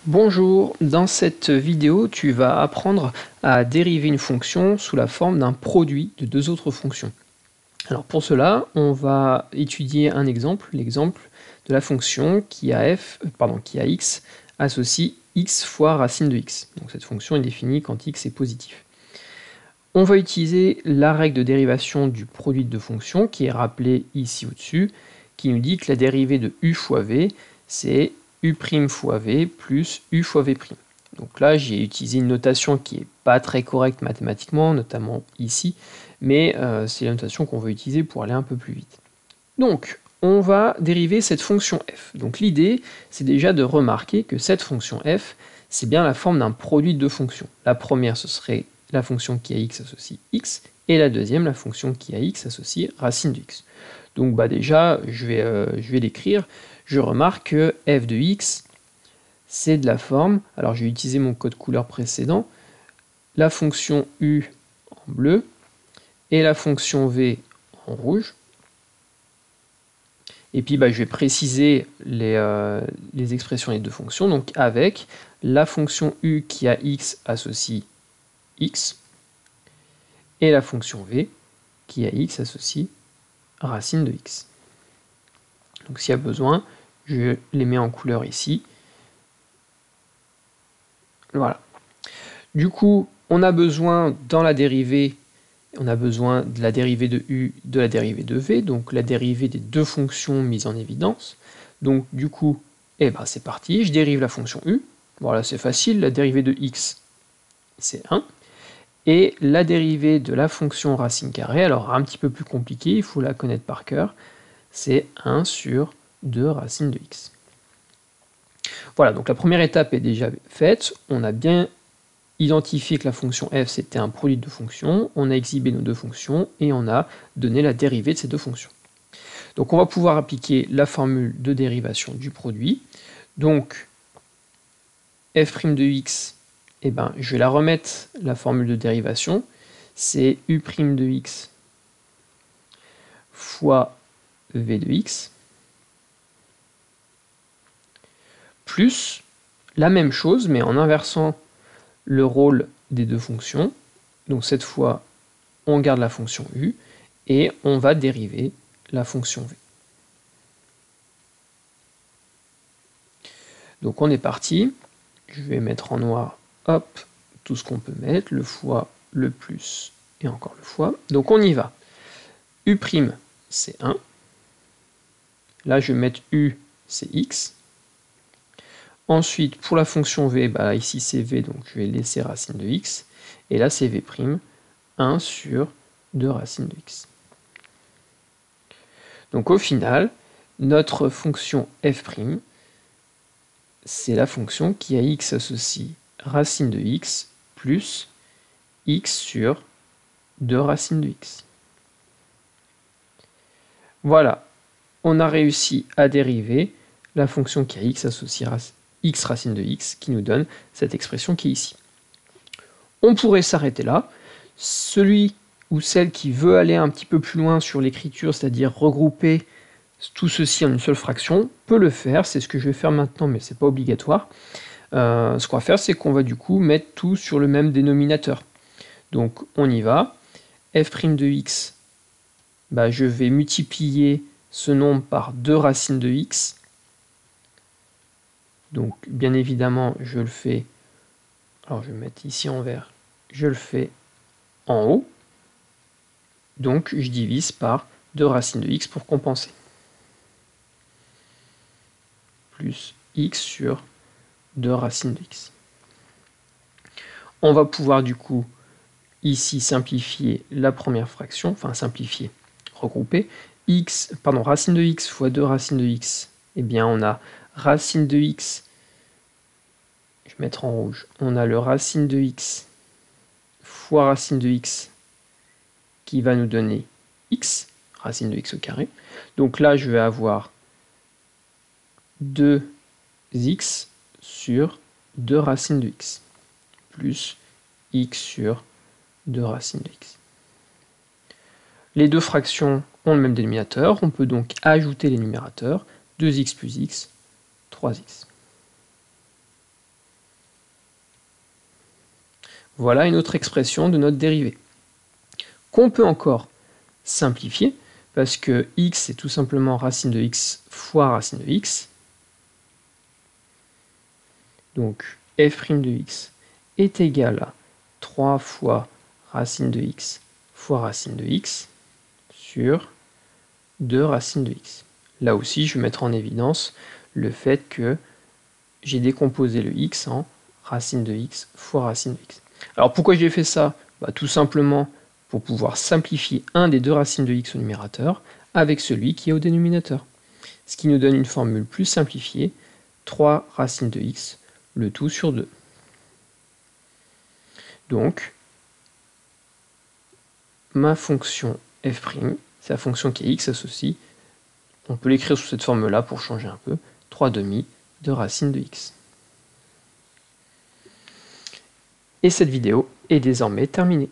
Bonjour, dans cette vidéo, tu vas apprendre à dériver une fonction sous la forme d'un produit de deux autres fonctions. Alors pour cela, on va étudier un exemple, l'exemple de la fonction qui a x associe x fois racine de x. Donc cette fonction est définie quand x est positif. On va utiliser la règle de dérivation du produit de deux fonctions qui est rappelée ici au-dessus, qui nous dit que la dérivée de u fois v, c'est u' fois v plus u fois v'. Donc là, j'ai utilisé une notation qui n'est pas très correcte mathématiquement, notamment ici, mais c'est la notation qu'on va utiliser pour aller un peu plus vite. Donc, on va dériver cette fonction f. Donc l'idée, c'est déjà de remarquer que cette fonction f, c'est bien la forme d'un produit de deux fonctions. La première, ce serait la fonction qui a x associe x, et la deuxième, la fonction qui a x associe racine de x. Donc déjà, je vais l'écrire. Je remarque que f de x, c'est de la forme, alors je vais utiliser mon code couleur précédent, la fonction u en bleu et la fonction v en rouge. Et puis je vais préciser les expressions des deux fonctions, donc avec la fonction u qui a x associe x, et la fonction v qui a x associe racine de x. Donc s'il y a besoin, je les mets en couleur ici. Voilà. Du coup, on a besoin dans la dérivée, on a besoin de la dérivée de u, de la dérivée de v, donc la dérivée des deux fonctions mises en évidence. Donc du coup, c'est parti, je dérive la fonction u. Voilà, c'est facile, la dérivée de x, c'est 1. Et la dérivée de la fonction racine carrée, alors un petit peu plus compliqué, il faut la connaître par cœur, c'est 1 sur 2 racine de x. Voilà, donc la première étape est déjà faite, on a bien identifié que la fonction f c'était un produit de deux fonctions, on a exhibé nos deux fonctions et on a donné la dérivée de ces deux fonctions. Donc on va pouvoir appliquer la formule de dérivation du produit. Donc f' de x, je vais la remettre, la formule de dérivation, c'est u' de x fois v de x, plus la même chose, mais en inversant le rôle des deux fonctions. Donc cette fois, on garde la fonction u, et on va dériver la fonction v. Donc on est parti, je vais mettre en noir, hop, tout ce qu'on peut mettre, le fois, le plus, et encore le fois. Donc on y va. U', c'est 1. Là, je vais mettre u, c'est x. Ensuite, pour la fonction v, ici c'est v, donc je vais laisser racine de x. Et là, c'est v', 1 sur 2 racine de x. Donc au final, notre fonction f', c'est la fonction qui a x associe racine de x plus x sur 2 racine de x. Voilà, on a réussi à dériver la fonction qui a x associe x racine de x qui nous donne cette expression qui est ici. On pourrait s'arrêter là. Celui ou celle qui veut aller un petit peu plus loin sur l'écriture, c'est-à-dire regrouper tout ceci en une seule fraction, peut le faire. C'est ce que je vais faire maintenant, mais ce n'est pas obligatoire. Ce qu'on va faire, c'est qu'on va du coup mettre tout sur le même dénominateur. Donc on y va. f' de x, je vais multiplier ce nombre par 2 racines de x. Donc bien évidemment, je le fais, alors je vais mettre ici en vert, je le fais en haut. Donc je divise par 2 racines de x pour compenser. Plus x sur 2 racines de x. On va pouvoir du coup ici simplifier la première fraction, enfin simplifier, regrouper. Racine de x fois 2 racines de x, on a racine de x, je vais mettre en rouge, on a le racine de x fois racine de x qui va nous donner x, racine de x au carré. Donc là, je vais avoir 2x sur 2 racines de x, plus x sur 2 racines de x. Les deux fractions ont le même dénominateur, on peut donc ajouter les numérateurs, 2x plus x, 3x. Voilà une autre expression de notre dérivée. Qu'on peut encore simplifier, parce que x c'est tout simplement racine de x fois racine de x. Donc f' de x est égal à 3 fois racine de x fois racine de x sur 2 racines de x. Là aussi, je vais mettre en évidence le fait que j'ai décomposé le x en racine de x fois racine de x. Alors pourquoi j'ai fait ça? Tout simplement pour pouvoir simplifier un des deux racines de x au numérateur avec celui qui est au dénominateur. Ce qui nous donne une formule plus simplifiée, 3 racines de x, le tout sur 2. Donc, ma fonction f', c'est la fonction qui est x associe, on peut l'écrire sous cette forme-là pour changer un peu, 3/2 de racine de x. Et cette vidéo est désormais terminée.